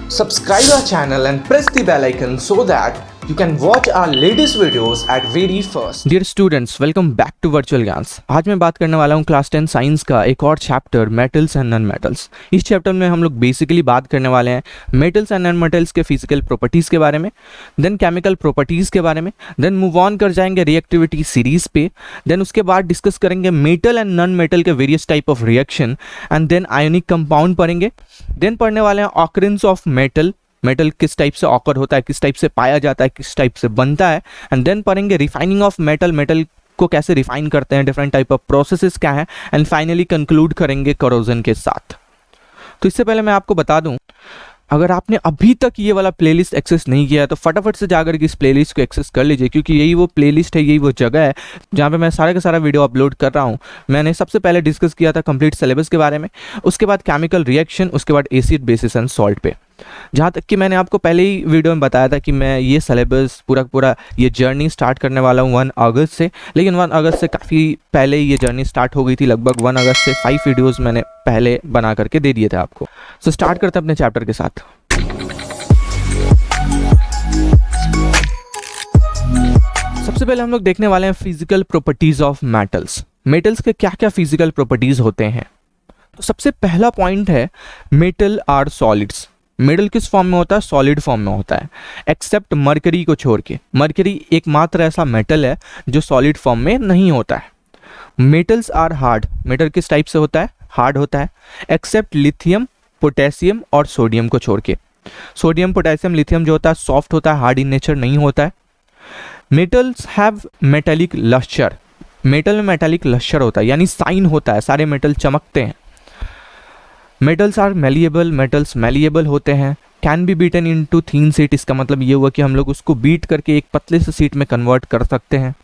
Subscribe our channel and press the bell icon so that you can watch our latest videos at very first. Dear students, welcome back to Virtual Gyans. आज मैं बात करने वाला हूँ class 10 science का एक और chapter metals and non metals. इस चैप्टर में हम लोग बेसिकली बात करने वाले हैं मेटल्स एंड नॉन मेटल्स के फिजिकल प्रॉपर्टीज़ के बारे में, देन केमिकल प्रॉपर्टीज़ के बारे में, देन मूव ऑन कर जाएंगे रिएक्टिविटी सीरीज़ पे, देन उसके बाद डिस्कस करेंगे मेटल एंड नॉन मेटल के various type of reaction, and then ionic compound पढ़ेंगे। देन पढ़ने वाले हैं ऑकरेंस ऑफ मेटल, मेटल किस टाइप से ऑकर होता है, किस टाइप से पाया जाता है, किस टाइप से बनता है, एंड देन पढ़ेंगे रिफाइनिंग ऑफ मेटल, मेटल को कैसे रिफाइन करते हैं, डिफरेंट टाइप ऑफ प्रोसेसेस क्या है, एंड फाइनली कंक्लूड करेंगे करोजन के साथ। तो इससे पहले मैं आपको बता दूं, अगर आपने अभी तक ये वाला प्लेलिस्ट एक्सेस नहीं किया है तो फटाफट से जाकर के इस प्लेलिस्ट को एक्सेस कर लीजिए, क्योंकि यही वो प्लेलिस्ट है, यही वो जगह है जहाँ पे मैं सारा का सारा वीडियो अपलोड कर रहा हूँ। मैंने सबसे पहले डिस्कस किया था कंप्लीट सिलेबस के बारे में, उसके बाद केमिकल रिएक्शन, उसके बाद एसिड बेसिस एंड सॉल्ट पे। जहाँ तक कि मैंने आपको पहले ही वीडियो में बताया था कि मैं ये सिलेबस पूरा ये जर्नी स्टार्ट करने वाला हूँ 1 अगस्त से, लेकिन 1 अगस्त से काफ़ी पहले ही ये जर्नी स्टार्ट हो गई थी। लगभग 1 अगस्त से 5 वीडियोज़ मैंने पहले बना करके दे दिए थे आपको। सो स्टार्ट करते हैं अपने चैप्टर के साथ। सबसे पहले हम लोग देखने वाले हैं physical properties of metals. Metals के क्या क्या फिजिकल प्रॉपर्टीज होते हैं। तो सबसे पहला पॉइंट है मेटल आर सॉलिड्स। मेटल किस फॉर्म में होता है? सॉलिड फॉर्म में होता है, एक्सेप्ट मरकरी को छोड़ के। मरकरी एकमात्र ऐसा मेटल है जो सॉलिड फॉर्म में नहीं होता है। Metals are hard. मेटल किस टाइप से होता है? हार्ड होता है, एक्सेप्ट लिथियम, पोटेशियम और सोडियम को छोड़ के। सोडियम, पोटेशियम, लिथियम जो होता है सॉफ्ट होता है, हार्ड इन नेचर नहीं होता है। Metals have metallic lustre. Metal में मेटेलिक लस्चर होता है, यानी साइन होता है, सारे मेटल चमकते हैं। Metals are malleable. Metals malleable होते हैं, can be beaten into thin sheet. इसका मतलब ये हुआ कि हम लोग उसको बीट करके एक पतले से शीट में कन्वर्ट कर सकते हैं।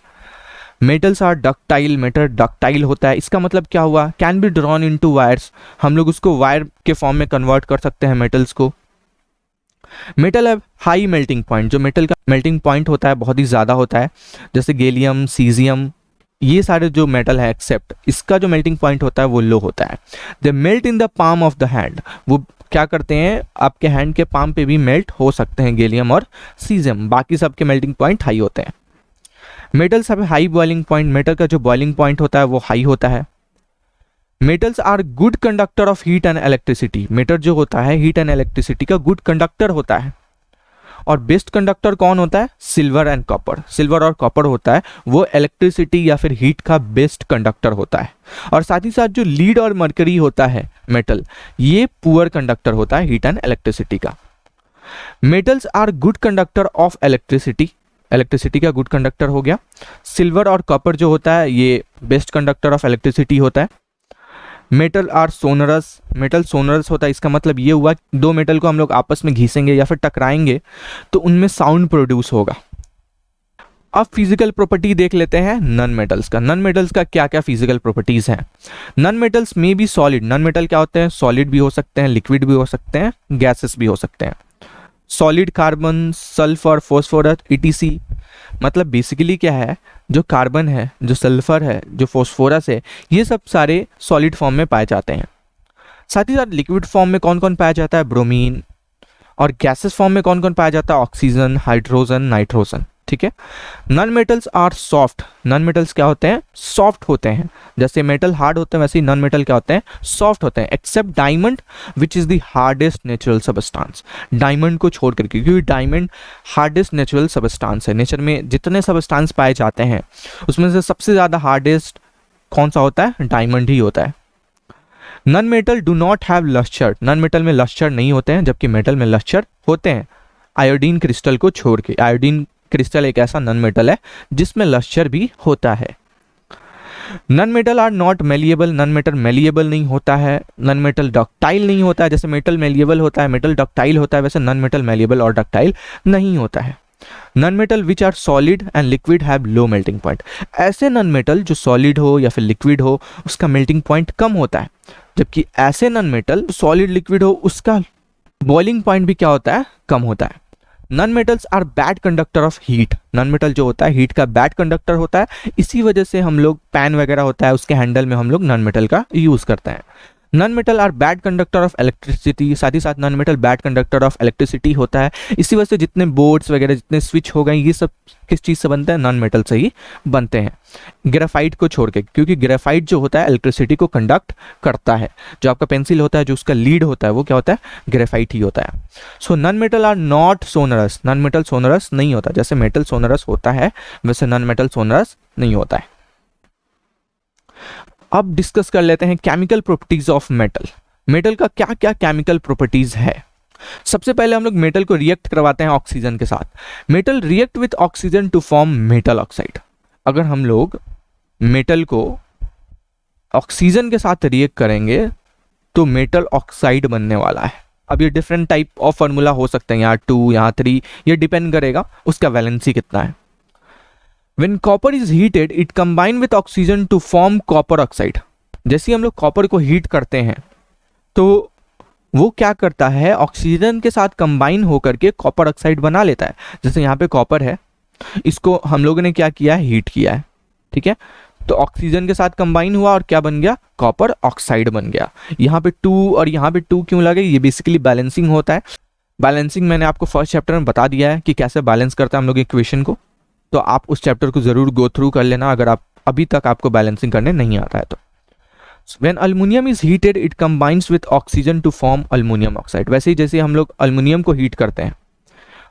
Metals are ductile. Metal ductile होता है, इसका मतलब क्या हुआ? Can be drawn into wires. हम लोग उसको वायर के फॉर्म में कन्वर्ट कर सकते हैं मेटल्स को। मेटल है हाई मेल्टिंग पॉइंट। जो मेटल का मेल्टिंग पॉइंट होता है बहुत ही ज़्यादा होता है, जैसे गैलियम, सीजियम, ये सारे जो मेटल है एक्सेप्ट इसका जो मेल्टिंग पॉइंट होता है वो लो होता है। They melt in the palm of the hand. वो क्या करते हैं? आपके हैंड के पाम पे भी मेल्ट हो सकते हैं गैलियम और सीजियम। बाकी सबके मेल्टिंग पॉइंट हाई होते हैं। Metals have high boiling point. Metal का जो बॉइलिंग पॉइंट होता है वो हाई होता है। Metals are good conductor of heat and electricity. Metal जो होता है हीट एंड इलेक्ट्रिसिटी का गुड कंडक्टर होता है। और बेस्ट कंडक्टर कौन होता है? Silver and copper. सिल्वर और कॉपर होता है वो इलेक्ट्रिसिटी या फिर हीट का बेस्ट कंडक्टर होता है। और साथ ही साथ जो लीड और मरकरी होता है मेटल, ये पुअर कंडक्टर होता है हीट एंड इलेक्ट्रिसिटी का। Metals are good conductor of electricity. Electricity का गुड कंडक्टर हो गया। सिल्वर और कॉपर जो होता है ये बेस्ट कंडक्टर ऑफ इलेक्ट्रिसिटी होता है। Metal are sonorous. Metal sonorous होता है, इसका मतलब ये हुआ दो मेटल को हम लोग आपस में घिसेंगे या फिर टकराएंगे तो उनमें साउंड प्रोड्यूस होगा। अब फिजिकल प्रॉपर्टी देख लेते हैं नॉन मेटल्स का। नॉन मेटल्स का क्या क्या फिजिकल प्रॉपर्टीज हैं। नॉन मेटल्स में भी सॉलिड। नॉन मेटल क्या होते हैं? सॉलिड भी हो सकते हैं, लिक्विड भी हो सकते हैं, गैसेस भी हो सकते हैं। Solid carbon, sulphur, phosphorus, etc. मतलब बेसिकली क्या है, जो कार्बन है, जो सल्फर है, जो फॉस्फोरस है, ये सब सारे सॉलिड फॉर्म में पाए जाते हैं। साथ ही साथ लिक्विड फॉर्म में कौन कौन पाया जाता है? ब्रोमीन। और गैसेस फॉर्म में कौन कौन पाया जाता है? Oxygen, hydrogen, nitrogen. ठीक है। Non metals are soft. Non metals क्या होते हैं? सॉफ्ट होते हैं। जैसे मेटल हार्ड होते हैं वैसे ही नॉन मेटल क्या होते हैं? सॉफ्ट होते हैं, except diamond which is the hardest natural substance. Diamond को छोड़ करके, क्योंकि डायमंड हार्डेस्ट नेचुरल सबस्टांस है। नेचर में जितने सबस्टांस पाए जाते हैं उसमें से सबसे ज़्यादा हार्डेस्ट कौन सा होता है? डायमंड ही होता है। Non metal do not have lustre. Non metal में लस्चर नहीं होते हैं, जबकि मेटल में लस्चर होते हैं, आयोडीन क्रिस्टल को छोड़ के। आयोडीन क्रिस्टल एक ऐसा नॉन मेटल है जिसमें लस्चर भी होता है। Non metal are not malleable. Non metal malleable नहीं होता है। नॉन मेटल डक्टाइल नहीं होता है। जैसे मेटल मेलिएबल होता है, मेटल डक्टाइल होता है, वैसे नॉन मेटल मेलिएबल और डक्टाइल नहीं होता है। Non metal which are solid and liquid have low melting point. ऐसे नॉन मेटल जो सॉलिड हो या फिर लिक्विड हो उसका मेल्टिंग पॉइंट कम होता है, जबकि ऐसे नॉन मेटल सॉलिड लिक्विड हो उसका बॉइलिंग पॉइंट भी क्या होता है? कम होता है। Non metals are bad conductor of heat. Non metal जो होता है हीट का बैड कंडक्टर होता है, इसी वजह से हम लोग पैन वगैरह होता है उसके हैंडल में हम लोग नॉन मेटल का यूज करते हैं। Non metal are bad conductor of electricity, साथ ही साथ non metal bad conductor of electricity होता है। इसी वजह से जितने बोर्ड्स वगैरह, जितने स्विच हो गए, ये सब किस चीज़ से बनते हैं? नॉन मेटल से ही बनते हैं, ग्रेफाइट को छोड़ के, क्योंकि ग्रेफाइट जो होता है इलेक्ट्रिसिटी को कंडक्ट करता है। जो आपका पेंसिल होता है, जो उसका लीड होता है, वो क्या होता है? ग्रेफाइट ही होता है। So non metal are not sonorous, non metal sonorous नहीं होता। जैसे मेटल सोनरस होता है वैसे नॉन मेटल सोनरस नहीं होता है। अब डिस्कस कर लेते हैं chemical properties of metal. Metal का क्या क्या केमिकल प्रॉपर्टीज है। सबसे पहले हम लोग मेटल को रिएक्ट करवाते हैं ऑक्सीजन के साथ। Metal react with oxygen to form metal oxide. अगर हम लोग मेटल को ऑक्सीजन के साथ रिएक्ट करेंगे तो मेटल ऑक्साइड बनने वाला है। अब ये डिफरेंट टाइप ऑफ फार्मूला हो सकते हैं, यहाँ 2, यहाँ 3, ये डिपेंड करेगा उसका वैलेंसी कितना है। When copper is heated, it combine with oxygen to form copper oxide. जैसे हम लोग कॉपर को हीट करते हैं तो वो क्या करता है? ऑक्सीजन के साथ कंबाइन होकर के कॉपर ऑक्साइड बना लेता है। जैसे यहाँ पे कॉपर है, इसको हम लोगों ने क्या किया है? हीट किया है, ठीक है। तो ऑक्सीजन के साथ कंबाइन हुआ और क्या बन गया? कॉपर ऑक्साइड बन गया। यहाँ पे 2 और यहाँ पे 2 क्यों लगे? ये बेसिकली बैलेंसिंग होता है। बैलेंसिंग मैंने आपको फर्स्ट चैप्टर में बता दिया है कि कैसे बैलेंस करता है हम लोग इक्वेशन को, तो आप उस चैप्टर को जरूर गो थ्रू कर लेना अगर आप अभी तक आपको बैलेंसिंग करने नहीं आता है तो। When aluminum is heated, it combines with oxygen to form aluminum oxide. वैसे ही जैसे हम लोग अल्युमिनियम को हीट करते हैं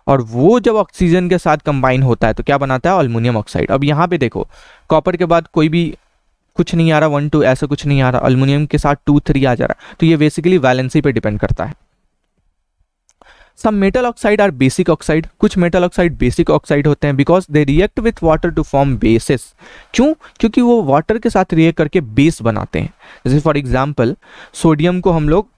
और वो जब ऑक्सीजन के साथ कंबाइन होता है तो क्या बनाता है? Aluminium oxide. अब यहाँ पे देखो, कॉपर के बाद कोई भी कुछ नहीं आ रहा, 1 2 ऐसा कुछ नहीं आ रहा, अल्युमिनियम के साथ 2 3 आ जा रहा है। तो ये बेसिकली वैलेंसी पे डिपेंड करता है। Some metal oxide are basic oxide. कुछ metal oxide basic oxide होते हैं because they react with water to form bases. क्यों? क्योंकि वो वाटर के साथ रिएक्ट करके बेस बनाते हैं। जैसे फॉर एग्जाम्पल सोडियम को हम लोग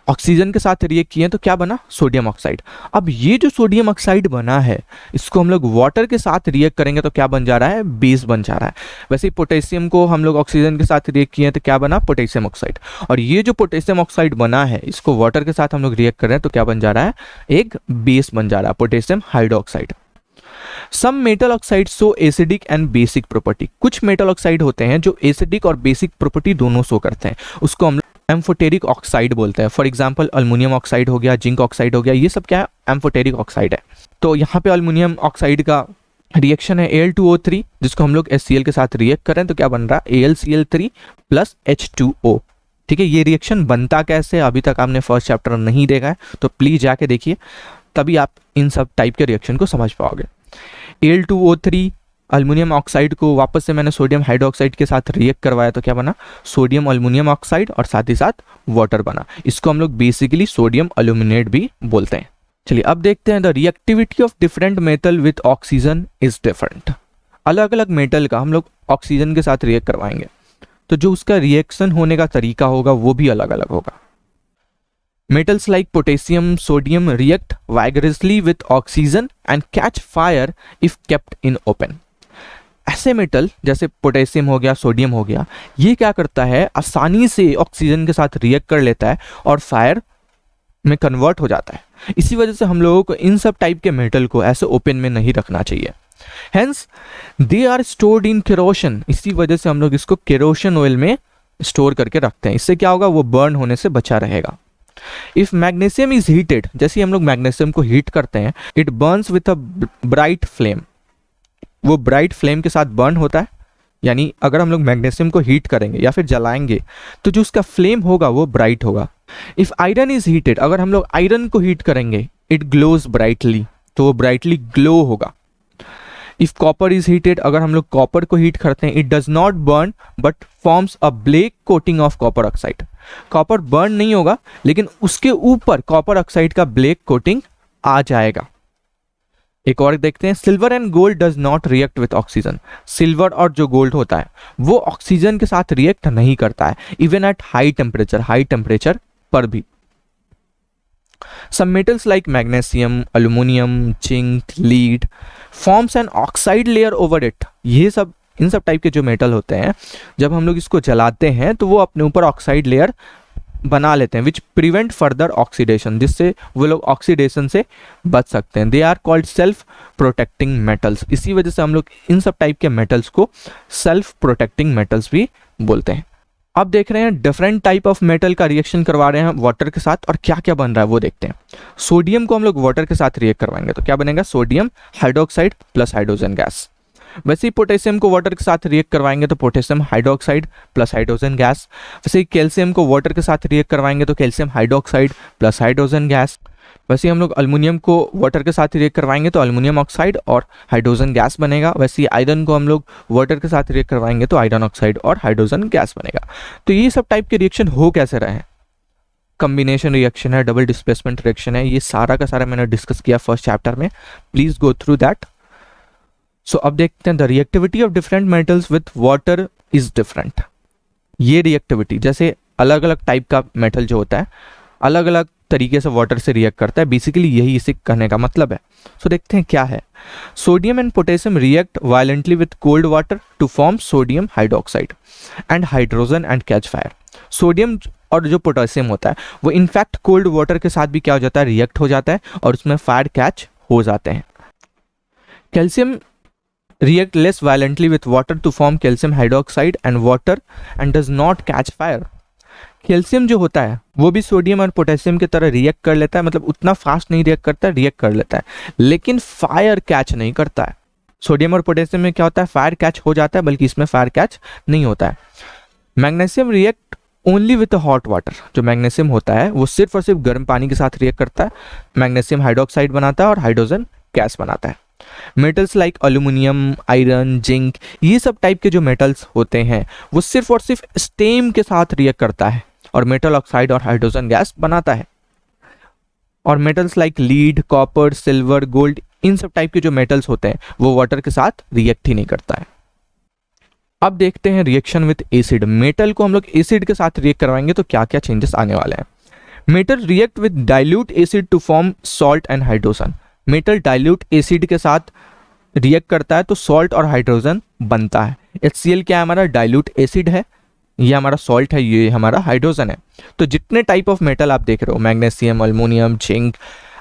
ऑक्सीजन के साथ रिएक्ट किए तो क्या बना? Sodium oxide. अब ये जो सोडियम ऑक्साइड बना है इसको हम लोग वाटर के साथ रिएक्ट करेंगे तो क्या बन जा रहा है? बेस बन जा रहा है। वैसे ही पोटेशियम को हम लोग ऑक्सीजन के साथ रिएक्ट किए तो क्या बना? Potassium oxide. और ये जो पोटेशियम ऑक्साइड बना है इसको वाटर के साथ हम लोग रिएक्ट कर रहे हैं तो क्या बन जा रहा है? एक बेस बन जा रहा है, potassium hydroxide. Some metal oxide show acidic and basic property. कुछ मेटल ऑक्साइड होते हैं जो एसिडिक और बेसिक प्रॉपर्टी दोनों शो करते हैं, उसको हम एम्फोटेरिक ऑक्साइड बोलते हैं। फॉर एग्जांपल अल्युमिनियम ऑक्साइड हो गया, जिंक ऑक्साइड हो गया, ये सब क्या है? एम्फोटेरिक ऑक्साइड है। तो यहाँ पे अल्युमिनियम ऑक्साइड का रिएक्शन है Al2O3, जिसको हम लोग HCl के साथ रिएक्ट करें तो क्या बन रहा है? AlCl3 plus H2O। ठीक है, ये रिएक्शन बनता कैसे अभी तक आपने फर्स्ट चैप्टर नहीं देखा है तो प्लीज जाके देखिए, तभी आप इन सब टाइप के रिएक्शन को समझ पाओगे। Al2O3 अल्युमिनियम ऑक्साइड को वापस से मैंने सोडियम हाइड्रोक्साइड के साथ रिएक्ट करवाया तो क्या बना? सोडियम अल्युमिनियम ऑक्साइड और साथ ही साथ वाटर बना। इसको हम लोग बेसिकली सोडियम अल्यूमिनेट भी बोलते हैं। चलिए अब देखते हैं the reactivity of different metal with oxygen is different. अलग अलग मेटल का हम लोग ऑक्सीजन के साथ रिएक्ट करवाएंगे तो जो उसका रिएक्शन होने का तरीका होगा वो भी अलग अलग होगा। Metals like potassium, sodium react vigorously with oxygen and catch fire if kept in open. ऐसे मेटल जैसे पोटेशियम हो गया, सोडियम हो गया, ये क्या करता है? आसानी से ऑक्सीजन के साथ रिएक्ट कर लेता है और फायर में कन्वर्ट हो जाता है। इसी वजह से हम लोगों को इन सब टाइप के मेटल को ऐसे ओपन में नहीं रखना चाहिए। Hence, they are stored in kerosene. इसी वजह से हम लोग इसको केरोसिन ऑयल में स्टोर करके रखते हैं। इससे क्या होगा? वो बर्न होने से बचा रहेगा। इफ मैग्नीशियम इज हीटेड, जैसे हम लोग मैग्नीशियम को हीट करते हैं, it Burns with a bright flame. वो ब्राइट फ्लेम के साथ बर्न होता है, यानी अगर हम लोग मैग्नीशियम को हीट करेंगे या फिर जलाएंगे तो जो उसका फ्लेम होगा वो ब्राइट होगा। इफ आयरन इज हीटेड, अगर हम लोग आयरन को हीट करेंगे, इट ग्लोज ब्राइटली, तो वो ब्राइटली ग्लो होगा। इफ कॉपर इज हीटेड, अगर हम लोग कॉपर को हीट करते हैं, it does not burn but forms a black coating of copper oxide. Copper burn नहीं होगा लेकिन उसके ऊपर कॉपर ऑक्साइड का ब्लैक कोटिंग आ जाएगा। एक और देखते हैं, silver and gold does not react with oxygen. Silver और जो गोल्ड होता है वो ऑक्सीजन के साथ रिएक्ट नहीं करता है, इवन एट हाई टेम्परेचर पर भी। Some metals like magnesium, aluminum, zinc, lead forms an oxide layer over it. ये सब इन सब टाइप के जो मेटल होते हैं जब हम लोग इसको जलाते हैं तो वो अपने ऊपर ऑक्साइड लेयर बना लेते हैं, विच प्रिवेंट फर्दर ऑक्सीडेशन, जिससे वो लोग ऑक्सीडेशन से बच सकते हैं। They are called self protecting metals. इसी वजह से हम लोग इन सब टाइप के मेटल्स को सेल्फ प्रोटेक्टिंग मेटल्स भी बोलते हैं। अब देख रहे हैं डिफरेंट टाइप ऑफ मेटल का रिएक्शन करवा रहे हैं वाटर के साथ और क्या क्या बन रहा है वो देखते हैं। सोडियम को हम लोग वाटर के साथ रिएक्ट करवाएंगे तो क्या बनेगा, sodium hydroxide plus hydrogen gas. वैसे ही पोटेशियम को वाटर के साथ रिएक्ट करवाएंगे तो potassium hydroxide plus hydrogen gas. वैसे ही कैल्शियम को वाटर के साथ रिएक्ट करवाएंगे तो calcium hydroxide plus hydrogen gas. वैसे ही हम लोग अल्युमिनियम को वाटर के साथ रिएक्ट करवाएंगे तो अल्युमिनियम ऑक्साइड और हाइड्रोजन गैस बनेगा। वैसे ही आयरन को हम लोग वाटर के साथ रिएक्ट करवाएंगे तो आयरन ऑक्साइड और हाइड्रोजन गैस बनेगा। तो ये सब टाइप के रिएक्शन हो कैसे रहे हैं, कम्बिनेशन रिएक्शन है, डबल डिस्प्लेसमेंट रिएक्शन है, ये सारा का सारा मैंने डिस्कस किया फर्स्ट चैप्टर में, प्लीज गो थ्रू दैट। सो अब देखते हैं the reactivity of different metals with water is different. ये रिएक्टिविटी जैसे अलग अलग टाइप का मेटल जो होता है अलग अलग तरीके से वाटर से रिएक्ट करता है, बेसिकली यही इसे कहने का मतलब है। सो देखते हैं क्या है। Sodium and potassium react violently with cold water to form sodium hydroxide and hydrogen and catch fire. Sodium और जो पोटेशियम होता है वो इनफैक्ट कोल्ड वाटर के साथ भी क्या हो जाता है, रिएक्ट हो जाता है और उसमें फायर कैच हो जाते हैं। Calcium react less violently with water to form calcium hydroxide and water and does not catch fire। Calcium जो होता है वो भी सोडियम और पोटेशियम की तरह रिएक्ट कर लेता है, मतलब उतना फास्ट नहीं रिएक्ट करता है, रिएक्ट कर लेता है लेकिन फायर कैच नहीं करता है। सोडियम और पोटेशियम में क्या होता है, फायर कैच हो जाता है बल्कि इसमें फायर कैच नहीं होता है। Magnesium react only with hot water. जो मैग्नीशियम होता है वो सिर्फ और सिर्फ गर्म पानी के साथ रिएक्ट करता है, मैग्नीशियम हाइड्रोक्साइड बनाता है और हाइड्रोजन गैस बनाता है। Metals like aluminium, iron, zinc, ये सब टाइप के जो मेटल्स होते हैं वो सिर्फ और सिर्फ स्टेम के साथ रिएक्ट करता है और मेटल ऑक्साइड और हाइड्रोजन गैस बनाता है। और metals like lead, copper, silver, gold, इन सब टाइप के जो मेटल्स होते हैं वो वाटर के साथ रिएक्ट ही नहीं करता है। अब देखते हैं रिएक्शन विथ एसिड। मेटल को हम लोग एसिड के साथ रिएक्ट करवाएंगे तो क्या क्या चेंजेस आने वाले हैं। Metal react with dilute acid to form salt and hydrogen. Metal dilute acid के साथ रिएक्ट करता है तो सॉल्ट और हाइड्रोजन बनता है। HCl क्या है, हमारा डाइल्यूट एसिड है, ये हमारा सॉल्ट है, ये हमारा हाइड्रोजन है। तो जितने टाइप ऑफ मेटल आप देख रहे हो, मैग्नीशियम, अल्युमिनियम, जिंक,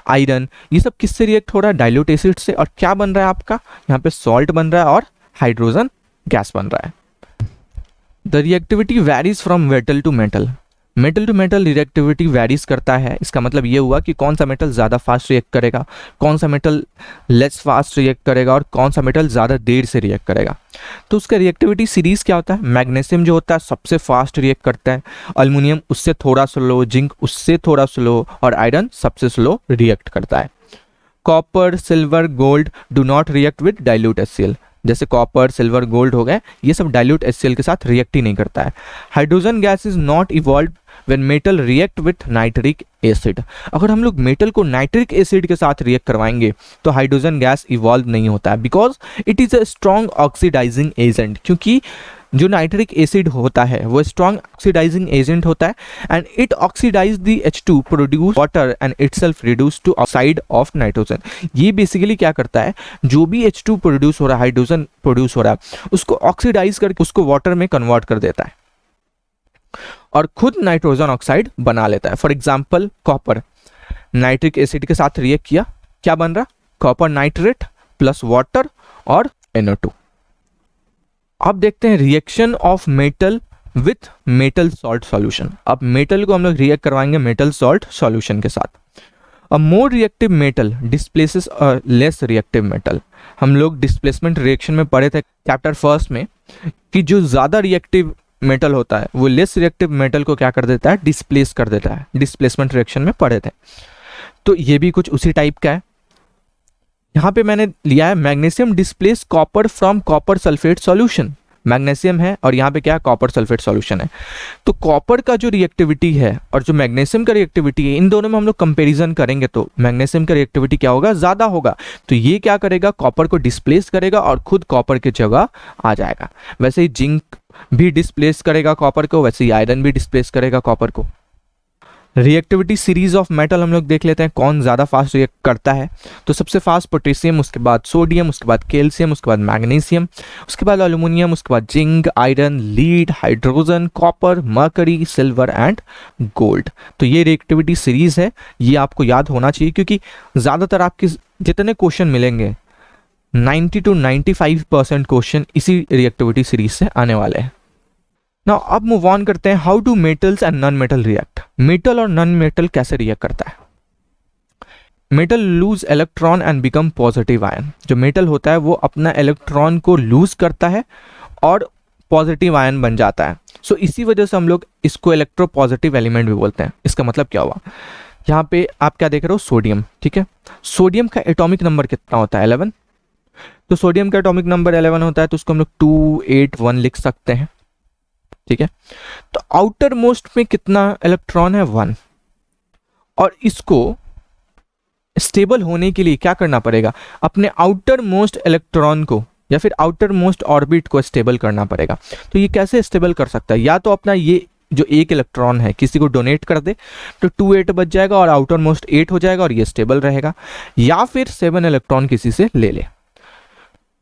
आयरन, ये सब किससे रिएक्ट हो रहा है, डाइल्यूट एसिड से। और क्या बन रहा है आपका यहाँ पे, सॉल्ट बन रहा है और हाइड्रोजन गैस बन रहा है। The reactivity varies from metal to metal. Metal to metal reactivity varies करता है। इसका मतलब ये हुआ कि कौन सा मेटल ज़्यादा फास्ट रिएक्ट करेगा, कौन सा मेटल लेस फास्ट रिएक्ट करेगा और कौन सा मेटल ज़्यादा देर से रिएक्ट करेगा। तो उसका रिएक्टिविटी सीरीज क्या होता है, मैग्नीशियम जो होता है सबसे फास्ट रिएक्ट करता है, अल्युमिनियम उससे थोड़ा स्लो, जिंक उससे थोड़ा स्लो और आयरन सबसे स्लो रिएक्ट करता है। Copper, silver, gold do not react with dilute HCl। जैसे कॉपर, सिल्वर, गोल्ड हो गए, ये सब डाइल्यूट HCl के साथ रिएक्ट ही नहीं करता है। Hydrogen gas is not evolve when metal react with nitric acid. अगर हम लोग मेटल को नाइट्रिक एसिड के साथ रिएक्ट करवाएंगे तो हाइड्रोजन गैस इवॉल्व नहीं होता है, because it is a strong oxidising agent. क्योंकि जो नाइट्रिक एसिड होता है वो स्ट्रॉन्ग ऑक्सीडाइजिंग एजेंट होता है and it oxidise the H2 produce water and itself reduce to oxide of nitrogen. ये बेसिकली क्या करता है, जो भी H2 प्रोड्यूस हो रहा है, हाइड्रोजन प्रोड्यूस हो रहा है, उसको ऑक्सीडाइज करके उसको वाटर में कन्वर्ट कर देता है और खुद नाइट्रोजन ऑक्साइड बना लेता है। For example copper nitric acid के साथ रिएक्ट किया, क्या बन रहा, कॉपर नाइट्रेट प्लस वाटर और NO2। अब देखते हैं reaction of metal with metal salt solution. अब मेटल को हम लोग रिएक्ट करवाएंगे मेटल सॉल्ट सॉल्यूशन के साथ। A more reactive metal displaces a less reactive metal. हम लोग डिस्प्लेसमेंट रिएक्शन में पढ़े थे चैप्टर फर्स्ट में कि जो ज़्यादा रिएक्टिव मेटल होता है वो लेस रिएक्टिव मेटल को क्या कर देता है, डिस्प्लेस कर देता है। डिस्प्लेसमेंट रिएक्शन में पढ़े थे, तो ये भी कुछ उसी टाइप का है। यहाँ पे मैंने लिया है magnesium displace copper from copper sulphate solution. Magnesium है और यहाँ पे क्या है, कॉपर सल्फेट सॉल्यूशन है। तो कॉपर का जो रिएक्टिविटी है और जो मैग्नीशियम का रिएक्टिविटी है, इन दोनों में हम लोग कंपैरिजन करेंगे तो मैग्नीशियम का रिएक्टिविटी क्या होगा, ज़्यादा होगा। तो ये क्या करेगा, कॉपर को डिस्प्लेस करेगा और खुद कॉपर की जगह आ जाएगा। वैसे ही जिंक भी डिस्प्लेस करेगा कॉपर को, वैसे ही आयरन भी डिस्प्लेस करेगा कॉपर को। रिएक्टिविटी सीरीज ऑफ मेटल हम लोग देख लेते हैं कौन ज़्यादा फास्ट रिएक्ट करता है। तो सबसे फास्ट पोटेशियम, उसके बाद सोडियम, उसके बाद कैल्शियम, उसके बाद मैग्नीशियम, उसके बाद अल्युमिनियम, उसके बाद zinc, iron, lead, hydrogen, copper, mercury, silver and gold. तो ये रिएक्टिविटी सीरीज है, ये आपको याद होना चाहिए क्योंकि ज़्यादातर आपके जितने क्वेश्चन मिलेंगे 90 to 95% क्वेश्चन इसी रिएक्टिविटी सीरीज से आने वाले हैं। नाउ अब मूव ऑन करते हैं, how do metals and non metal react. Metal और नॉन मेटल कैसे रिएक्ट करता है। Metal loose electron and become positive ion. जो मेटल होता है वो अपना इलेक्ट्रॉन को लूज करता है और पॉजिटिव आयन बन जाता है। सो इसी वजह से हम लोग इसको इलेक्ट्रो पॉजिटिव एलिमेंट भी बोलते हैं। इसका मतलब क्या हुआ, यहाँ पे आप क्या देख रहे हो, सोडियम, ठीक है। सोडियम का एटॉमिक नंबर कितना होता है, 11। तो सोडियम का एटॉमिक नंबर 11 होता है, तो उसको हम लोग 281 लिख सकते हैं, ठीक है। तो आउटर मोस्ट में कितना इलेक्ट्रॉन है, 1। और इसको स्टेबल होने के लिए क्या करना पड़ेगा, अपने आउटर मोस्ट इलेक्ट्रॉन को या फिर आउटर मोस्ट ऑर्बिट को स्टेबल करना पड़ेगा। तो ये कैसे स्टेबल कर सकता है, या तो अपना ये जो एक इलेक्ट्रॉन है किसी को डोनेट कर दे तो 28 बच जाएगा और आउटर मोस्ट 8 हो जाएगा और ये स्टेबल रहेगा, या फिर 7 इलेक्ट्रॉन किसी से ले ले।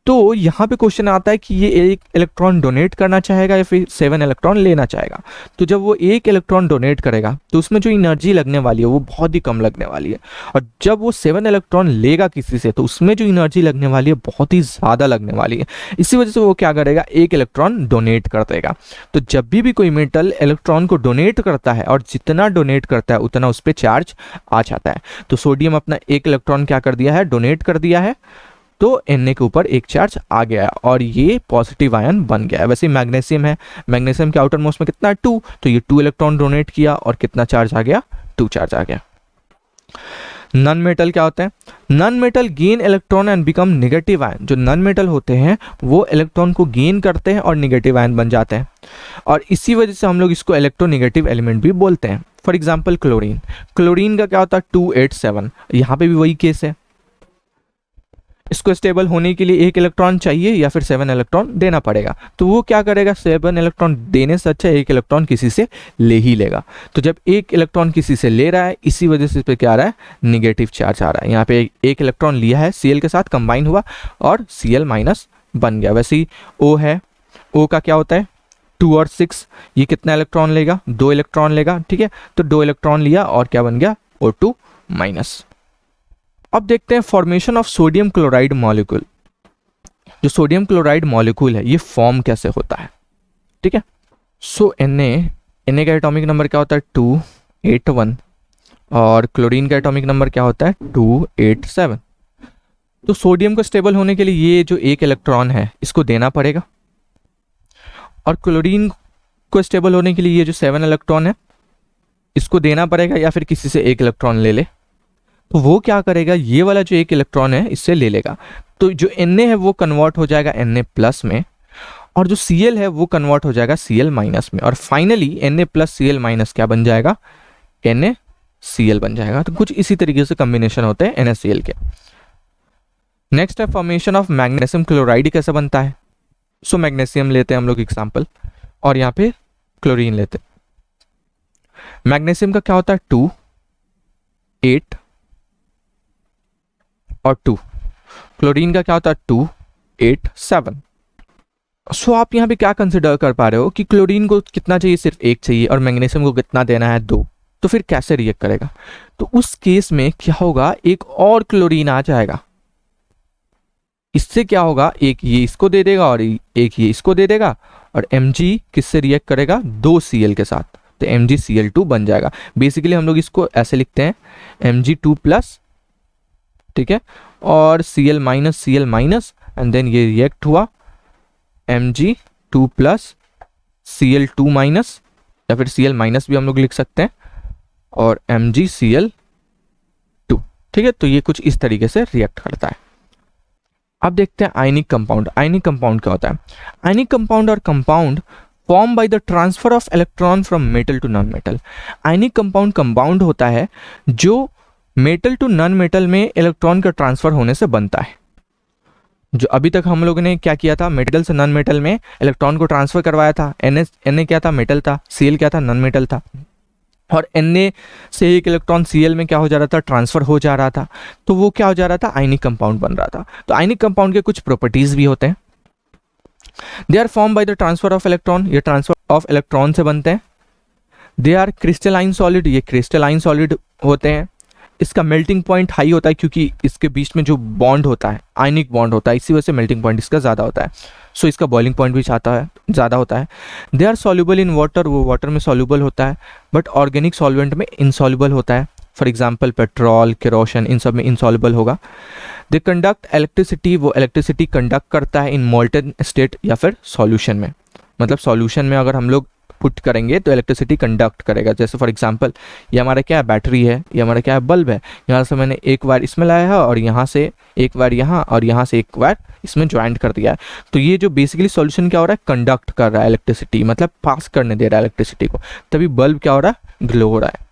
तो यहाँ पे क्वेश्चन आता है कि ये एक इलेक्ट्रॉन डोनेट करना चाहेगा या फिर 7 इलेक्ट्रॉन लेना चाहेगा। तो जब वो एक इलेक्ट्रॉन डोनेट करेगा तो उसमें जो एनर्जी लगने वाली है वो बहुत ही कम लगने वाली है, और जब वो 7 इलेक्ट्रॉन लेगा किसी से तो उसमें जो एनर्जी लगने वाली है बहुत ही ज़्यादा लगने वाली है। इसी वजह से वो क्या करेगा, एक इलेक्ट्रॉन डोनेट कर देगा। तो जब भी कोई मेटल इलेक्ट्रॉन को डोनेट करता है और जितना डोनेट करता है उतना उस पर चार्ज आ जाता है। तो सोडियम अपना एक इलेक्ट्रॉन क्या कर दिया है, डोनेट कर दिया है, तो Na के ऊपर एक चार्ज आ गया है और ये पॉजिटिव आयन बन गया है। वैसे मैग्नीशियम है, मैग्नीशियम के आउटर मोस्ट में कितना है, 2, तो ये 2 इलेक्ट्रॉन डोनेट किया और कितना चार्ज आ गया, 2 चार्ज आ गया। नॉन मेटल क्या होते हैं, non metal gain electron and become negative ion. जो नॉन मेटल होते हैं वो इलेक्ट्रॉन को गेन करते हैं और नेगेटिव आयन बन जाते हैं, और इसी वजह से हम लोग इसको इलेक्ट्रोनेगेटिव एलिमेंट भी बोलते हैं। फॉर एग्जाम्पल क्लोरीन, क्लोरीन का क्या होता है, 287। यहाँ पे भी वही केस है, इसको स्टेबल होने के लिए एक इलेक्ट्रॉन चाहिए या फिर 7 इलेक्ट्रॉन देना पड़ेगा। तो वो क्या करेगा, 7 इलेक्ट्रॉन देने से अच्छा एक इलेक्ट्रॉन किसी से ले ही लेगा। तो जब एक इलेक्ट्रॉन किसी से ले रहा है इसी वजह से इस पर क्या आ रहा है, निगेटिव चार्ज आ रहा है। यहाँ पे एक इलेक्ट्रॉन लिया है, Cl के साथ कंबाइन हुआ और Cl माइनस बन गया। वैसे ही O है, O का क्या होता है, 2 और 6, ये कितना इलेक्ट्रॉन लेगा, 2 इलेक्ट्रॉन लेगा, ठीक है। तो 2 इलेक्ट्रॉन लिया और क्या बन गया, O2 माइनस। अब देखते हैं formation of sodium chloride molecule. जो सोडियम क्लोराइड मॉलिक्यूल है ये फॉर्म कैसे होता है, ठीक है। सो Na का एटॉमिक नंबर क्या होता है, 281, और क्लोरीन का एटॉमिक नंबर क्या होता है, 287। तो सोडियम को स्टेबल होने के लिए ये जो एक इलेक्ट्रॉन है इसको देना पड़ेगा, और क्लोरीन को स्टेबल होने के लिए ये जो 7 इलेक्ट्रॉन है इसको देना पड़ेगा, या फिर किसी से एक इलेक्ट्रॉन ले ले। तो वो क्या करेगा, ये वाला जो एक इलेक्ट्रॉन है इससे ले लेगा, तो जो Na है वो कन्वर्ट हो जाएगा Na प्लस में, और जो Cl है वो कन्वर्ट हो जाएगा Cl माइनस में, और finally Na plus Cl minus क्या बन जाएगा, NaCl बन जाएगा। तो कुछ इसी तरीके से कॉम्बिनेशन होते हैं NaCl के। नेक्स्ट है फॉर्मेशन ऑफ मैग्नीशियम क्लोराइड कैसे बनता है। सो मैग्नीशियम लेते हैं हम लोग एग्जाम्पल, और यहाँ पे क्लोरीन लेते हैं। मैग्नीशियम का क्या होता है, 2, 8 और 2। क्लोरीन का क्या होता है, 2, 8, 7। सो आप यहाँ पे क्या कंसिडर कर पा रहे हो कि क्लोरीन को कितना चाहिए, सिर्फ 1 चाहिए, और मैग्नीशियम को कितना देना है, 2। तो फिर कैसे रिएक्ट करेगा, तो उस केस में क्या होगा, एक और क्लोरीन आ जाएगा। इससे क्या होगा, एक ये इसको दे देगा और एक ये इसको दे देगा, और Mg किससे रिएक्ट करेगा, 2 Cl के साथ, तो MgCl2 बन जाएगा। बेसिकली हम लोग इसको ऐसे लिखते हैं Mg2 प्लस, ठीक है, और Cl माइनस एंड देन ये रिएक्ट हुआ Mg2 प्लस Cl2 माइनस, या फिर Cl माइनस भी हम लोग लिख सकते हैं, और MgCl2, ठीक है। तो ये कुछ इस तरीके से रिएक्ट करता है। अब देखते हैं आयनिक कंपाउंड। आयनिक कंपाउंड क्या होता है, आयनिक कंपाउंड और compound form by the transfer of electron from metal to non metal. Ionic compound compound होता है जो मेटल टू नॉन मेटल में इलेक्ट्रॉन का ट्रांसफर होने से बनता है। जो अभी तक हम लोगों ने क्या किया था, मेटल से नॉन मेटल में इलेक्ट्रॉन को ट्रांसफर करवाया था। Na क्या था, मेटल था, Cl क्या था, नॉन मेटल था, और Na से एक इलेक्ट्रॉन Cl में क्या हो जा रहा था, ट्रांसफर हो जा रहा था, तो वो क्या हो जा रहा था, आयनिक कंपाउंड बन रहा था। तो आयनिक कंपाउंड के कुछ प्रॉपर्टीज भी होते हैं। They are form by the transfer of electron, ये ट्रांसफर ऑफ इलेक्ट्रॉन से बनते हैं। दे आर क्रिस्टलाइन सॉलिड, ये क्रिस्टलाइन सॉलिड होते हैं। इसका मेल्टिंग पॉइंट हाई होता है क्योंकि इसके बीच में जो बॉन्ड होता है, आयनिक बॉन्ड होता है, इसी वजह से मेल्टिंग पॉइंट इसका ज़्यादा होता है। सो इसका बॉइलिंग पॉइंट भी ज़्यादा होता है। They are soluble in water, वो वाटर में सॉल्युबल होता है, बट ऑर्गेनिक सॉल्वेंट में इनसॉल्युबल होता है। फॉर एग्जाम्पल पेट्रोल, केरोसिन, इन सब में इनसॉल्युबल होगा। दे कंडक्ट इलेक्ट्रिसिटी, वो इलेक्ट्रिसिटी कंडक्ट करता है इन मोल्टन स्टेट या फिर सॉल्यूशन में। मतलब सॉल्यूशन में अगर हम लोग पुट करेंगे तो इलेक्ट्रिसिटी कंडक्ट करेगा। जैसे फॉर एग्जांपल ये हमारा क्या है, बैटरी है, ये हमारा क्या है, बल्ब है। यहाँ से मैंने एक वायर इसमें लाया है और यहाँ से एक वायर यहाँ और यहाँ से एक वायर इसमें ज्वाइंट कर दिया है। तो ये जो बेसिकली सॉल्यूशन क्या हो रहा है, कंडक्ट कर रहा है इलेक्ट्रिसिटी, मतलब पास करने दे रहा है इलेक्ट्रिसिटी को, तभी बल्ब क्या हो रहा है, ग्लो हो रहा है।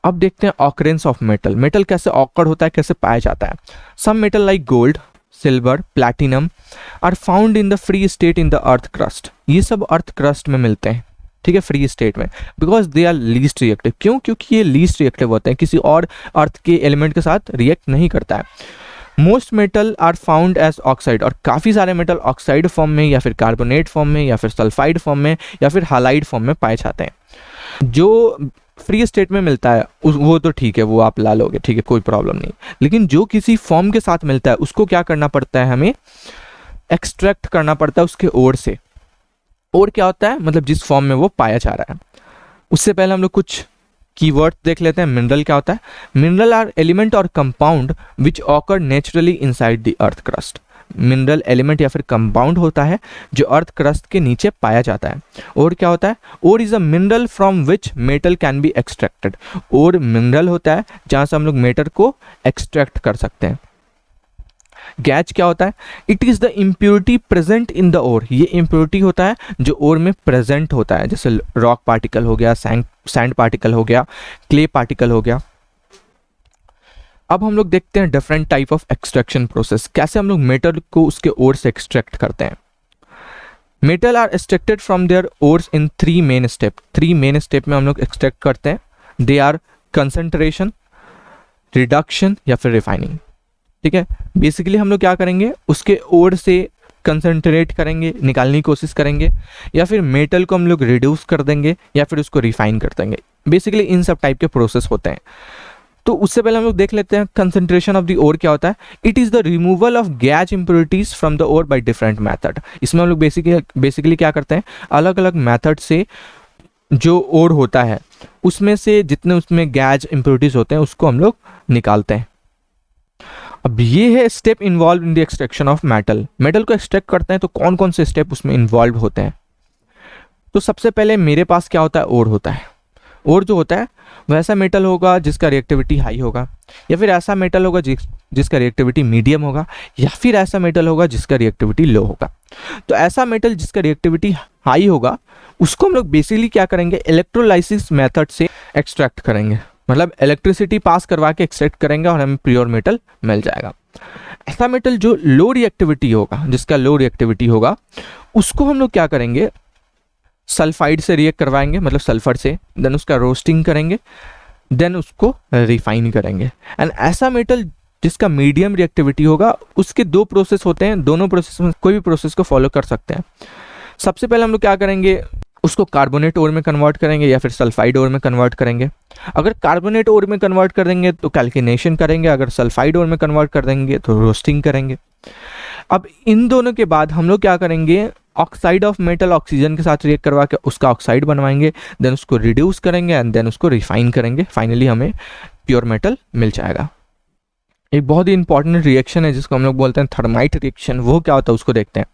अब देखते हैं ऑकरेंस ऑफ मेटल। मेटल कैसे ऑकर होता है, कैसे पाया जाता है। Some metal like gold, silver, platinum are found in the free state in the earth crust. ये सब अर्थ क्रस्ट में मिलते हैं, ठीक है, फ्री स्टेट में, because they are least reactive. क्यों? क्योंकि ये लीस्ट रिएक्टिव होते हैं, किसी और अर्थ के एलिमेंट के साथ रिएक्ट नहीं करता है। Most metal are found as oxide, और काफ़ी सारे मेटल ऑक्साइड फॉर्म में या फिर कार्बोनेट फॉर्म में या फिर सल्फाइड फॉर्म में या फिर हालाइड फॉर्म में पाए जाते हैं। जो फ्री स्टेट में मिलता है वो तो ठीक है, वो आप ला लोगे, ठीक है, कोई प्रॉब्लम नहीं। लेकिन जो किसी फॉर्म के साथ मिलता है उसको क्या करना पड़ता है, हमें एक्सट्रैक्ट करना पड़ता है उसके ओर से। ओर क्या होता है, मतलब जिस फॉर्म में वो पाया जा रहा है। उससे पहले हम लोग कुछ कीवर्ड देख लेते हैं। मिनरल क्या होता है? मिनरल आर एलिमेंट और compound which occur naturally inside the earth crust. Mineral element या फिर कंपाउंड होता है जो अर्थ क्रस्ट के नीचे पाया जाता है। और क्या होता है? और is a mineral from which metal can be extracted. और मिनरल होता है जहां से हम लोग मेटल को एक्सट्रैक्ट कर सकते हैं। गैज क्या होता है? It is the impurity present in the ore. ये इम्प्योरिटी होता है जो ओर में प्रेजेंट होता है, जैसे रॉक पार्टिकल हो गया, सैंड पार्टिकल हो गया, क्ले पार्टिकल हो गया। अब हम लोग देखते हैं different type of extraction process, कैसे हम लोग मेटल को उसके ओर से एक्सट्रैक्ट करते हैं। Metal are extracted from their ores in 3 main step. 3 main step में हम लोग एक्सट्रैक्ट करते हैं। दे आर कंसंट्रेशन, रिडक्शन या फिर रिफाइनिंग, ठीक है। बेसिकली हम लोग क्या करेंगे, उसके ओर से कंसंट्रेट करेंगे, निकालने की कोशिश करेंगे, या फिर मेटल को हम लोग रिड्यूस कर देंगे या फिर उसको रिफाइन कर देंगे। बेसिकली इन सब टाइप के प्रोसेस होते हैं। तो उससे पहले हम लोग देख लेते हैं कंसंट्रेशन ऑफ द ओर क्या होता है। It is the removal of गैज impurities from the ore by different method. इसमें हम लोग बेसिकली क्या करते हैं, अलग अलग मेथड से जो ओर होता है उसमें से जितने उसमें गैज इंप्योरिटीज होते हैं उसको हम लोग निकालते हैं। अब ये है step involve in the extraction of metal. Metal को एक्सट्रैक्ट करते हैं तो कौन कौन से स्टेप उसमें इन्वॉल्व होते हैं। तो सबसे पहले मेरे पास क्या होता है, ओर होता है। ओर जो होता है वैसा मेटल होगा जिसका रिएक्टिविटी हाई होगा, या फिर ऐसा मेटल होगा जिसका रिएक्टिविटी मीडियम होगा, या फिर ऐसा मेटल होगा जिसका रिएक्टिविटी लो होगा। तो ऐसा मेटल जिसका रिएक्टिविटी हाई होगा उसको हम लोग बेसिकली क्या करेंगे, इलेक्ट्रोलाइसिस मेथड से एक्सट्रैक्ट करेंगे, मतलब इलेक्ट्रिसिटी पास करवा के एक्सट्रैक्ट करेंगे और हमें प्योर मेटल मिल जाएगा। ऐसा मेटल जो लो रिएक्टिविटी होगा, जिसका लो रिएक्टिविटी होगा, उसको हम लोग क्या करेंगे, सल्फाइड से रिएक्ट करवाएंगे, मतलब सल्फर से, देन उसका रोस्टिंग करेंगे, देन उसको रिफाइन करेंगे। एंड ऐसा मेटल जिसका मीडियम रिएक्टिविटी होगा, उसके 2 प्रोसेस होते हैं, दोनों प्रोसेस में कोई भी प्रोसेस को फॉलो कर सकते हैं। सबसे पहले हम लोग क्या करेंगे, उसको कार्बोनेट ओर में कन्वर्ट करेंगे या फिर सल्फाइड ओर में कन्वर्ट करेंगे। अगर कार्बोनेट ओर में कन्वर्ट कर देंगे तो कैल्किनेशन करेंगे, अगर सल्फाइड ओर में कन्वर्ट कर देंगे तो रोस्टिंग करेंगे। अब इन दोनों के बाद हम लोग क्या करेंगे, ऑक्साइड ऑफ मेटल ऑक्सीजन के साथ रिएक्ट करवा के उसका ऑक्साइड बनवाएंगे, देन उसको रिड्यूस करेंगे एंड देन उसको रिफाइन करेंगे। फाइनली हमें प्योर मेटल मिल जाएगा। एक बहुत ही इंपॉर्टेंट रिएक्शन है जिसको हम लोग बोलते हैं थर्माइट रिएक्शन। वो क्या होता है उसको देखते हैं।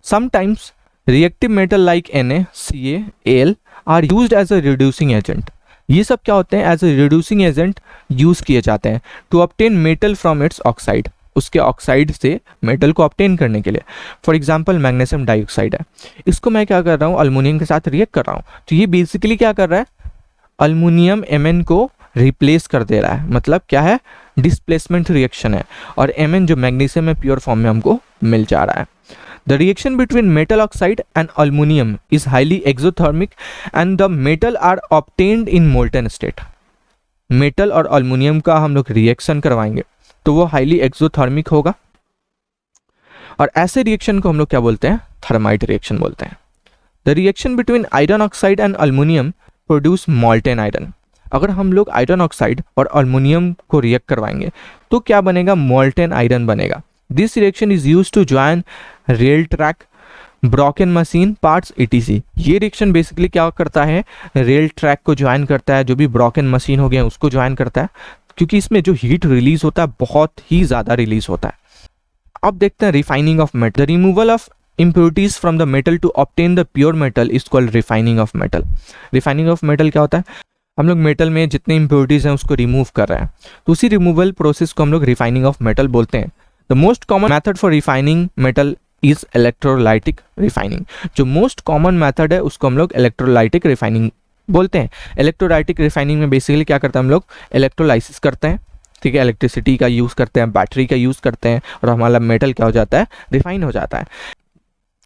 Sometimes reactive metal like Na, Ca, Al are used as a reducing agent. ये सब क्या होते हैं, as a reducing agent use किए जाते हैं to obtain metal from its oxide, उसके ऑक्साइड से मेटल को ऑब्टेन करने के लिए। फॉर एग्जांपल मैग्नीशियम डाइऑक्साइड है, इसको मैं क्या कर रहा हूँ, अल्युमिनियम के साथ रिएक्ट कर रहा हूँ, तो ये बेसिकली क्या कर रहा है, अल्युमिनियम Mn को रिप्लेस कर दे रहा है। मतलब क्या है, डिस्प्लेसमेंट रिएक्शन है, और Mn जो मैग्नीशियम है प्योर फॉर्म में हमको मिल जा रहा है। The reaction between metal oxide and aluminum is highly exothermic and the metal are obtained in molten state. Metal और अल्युमिनियम का हम लोग रिएक्शन करवाएंगे तो वो हाईली एक्सोथर्मिक होगा, और ऐसे रिएक्शन को हम लोग क्या बोलते हैं, थर्माइट रिएक्शन बोलते हैं। The reaction between iron oxide and aluminium produce molten iron. अगर हम लोग आयरन ऑक्साइड और अल्युमिनियम को रिएक्ट करवाएंगे तो क्या बनेगा, मोल्टेन आयरन बनेगा। This reaction is use to join rail track, broken machine parts etc। ये रिएक्शन बेसिकली क्या करता है, रेल ट्रैक को ज्वाइन करता है, जो भी ब्रोकन मशीन हो गया उसको ज्वाइन करता है, क्योंकि इसमें जो हीट रिलीज होता है बहुत ही ज़्यादा रिलीज होता है। अब देखते हैं refining of metal. The removal of impurities from the metal to obtain the pure metal is called refining of metal। refining of metal क्या होता है, हम लोग मेटल में जितने impurities हैं उसको रिमूव कर रहे हैं, तो उसी रिमूवल प्रोसेस को हम लोग रिफाइनिंग ऑफ मेटल बोलते हैं। The most common method for refining metal is electrolytic refining. जो मोस्ट कॉमन मेथड है उसको हम लोग इलेक्ट्रोलाइटिक रिफाइनिंग बोलते हैं। इलेक्ट्रोलाइटिक रिफाइनिंग में बेसिकली क्या करते हैं, हम लोग इलेक्ट्रोलाइसिस करते हैं, ठीक है, इलेक्ट्रिसिटी का यूज़ करते हैं, बैटरी का यूज़ करते हैं, और हमारा मेटल क्या हो जाता है, रिफाइन हो जाता है।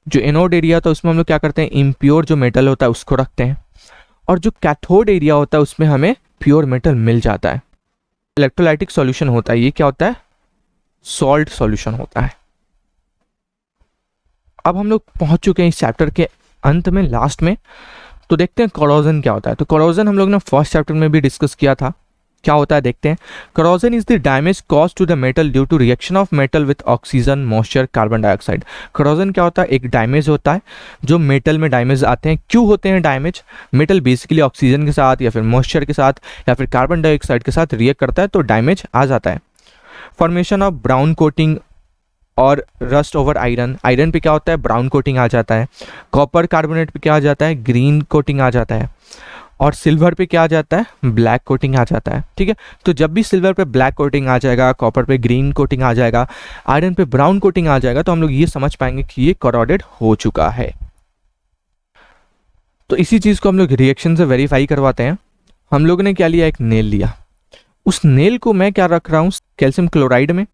जो एनोड एरिया होता है उसमें हम लोग क्या करते हैं, इम्प्योर जो मेटल होता है उसको रखते हैं, और जो कैथोड एरिया होता है उसमें हमें प्योर मेटल मिल जाता है। इलेक्ट्रोलाइटिक सॉल्यूशन होता है, ये क्या होता है, सॉल्ट सॉल्यूशन होता है। अब हम लोग पहुंच चुके हैं इस चैप्टर के अंत में, लास्ट में, तो देखते हैं कोरोजन क्या होता है। तो कोरोजन हम लोग ने फर्स्ट चैप्टर में भी डिस्कस किया था, क्या होता है देखते हैं। Corrosion is the damage cause to the metal due to reaction of metal with oxygen, moisture, carbon dioxide. Corrosion क्या होता है, एक डैमेज होता है, जो मेटल में डैमेज आते हैं। क्यों होते हैं डैमेज, मेटल बेसिकली ऑक्सीजन के साथ या फिर मॉइस्चर के साथ या फिर कार्बन डाइऑक्साइड के साथ रिएक्ट करता है तो डैमेज आ जाता है। फॉर्मेशन ऑफ ब्राउन कोटिंग और रस्ट ओवर आयरन, आयरन पे क्या होता है, ब्राउन कोटिंग आ जाता है। कॉपर कार्बोनेट पे क्या आ जाता है, ग्रीन कोटिंग आ जाता है। और सिल्वर पे क्या आ जाता है, ब्लैक कोटिंग आ जाता है, ठीक है। तो जब भी सिल्वर पे ब्लैक कोटिंग आ जाएगा, कॉपर पे ग्रीन कोटिंग आ जाएगा, आयरन पे ब्राउन कोटिंग आ जाएगा, तो हम लोग ये समझ पाएंगे कि ये कोरोडेड हो चुका है। तो इसी चीज़ को हम लोग रिएक्शन से वेरीफाई करवाते हैं। हम लोग ने क्या लिया, एक नेल लिया, उस नेल को मैं क्या रख रहा हूँ, कैल्शियम क्लोराइड में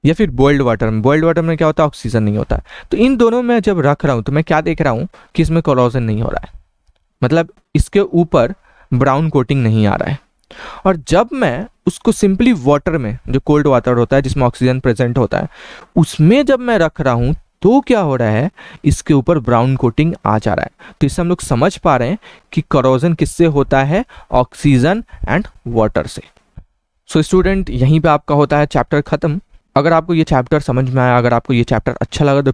या फिर बॉइल्ड वाटर में। बॉइल्ड वाटर में क्या होता है, ऑक्सीजन नहीं होता। तो इन दोनों में जब रख रहा हूँ तो मैं क्या देख रहा हूँ कि इसमें कोरोजन नहीं हो रहा है, मतलब इसके ऊपर ब्राउन कोटिंग नहीं आ रहा है। और जब मैं उसको सिंपली वाटर में, जो कोल्ड वाटर होता है जिसमें ऑक्सीजन प्रेजेंट होता है, उसमें जब मैं रख रहा हूँ तो क्या हो रहा है, इसके ऊपर ब्राउन कोटिंग आ जा रहा है। तो इससे हम लोग समझ पा रहे हैं कि कोरोजन किससे होता है, ऑक्सीजन एंड वाटर से। सो स्टूडेंट, यहीं पे आपका होता है चैप्टर खत्म। अगर आपको ये चैप्टर समझ में आया, अगर आपको ये चैप्टर अच्छा लगा तो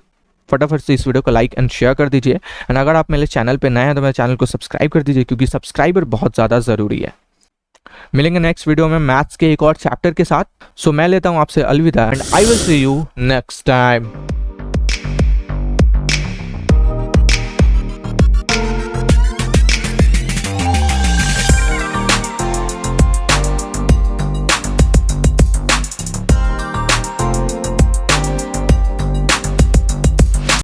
फटाफट से इस वीडियो को लाइक एंड शेयर कर दीजिए। एंड अगर आप मेरे चैनल पे नए हैं तो मेरे चैनल को सब्सक्राइब कर दीजिए, क्योंकि सब्सक्राइबर बहुत ज़्यादा ज़रूरी है। मिलेंगे नेक्स्ट वीडियो में मैथ्स के एक और चैप्टर के साथ। सो मैं लेता हूँ आपसे अलविदा and I will see you next time.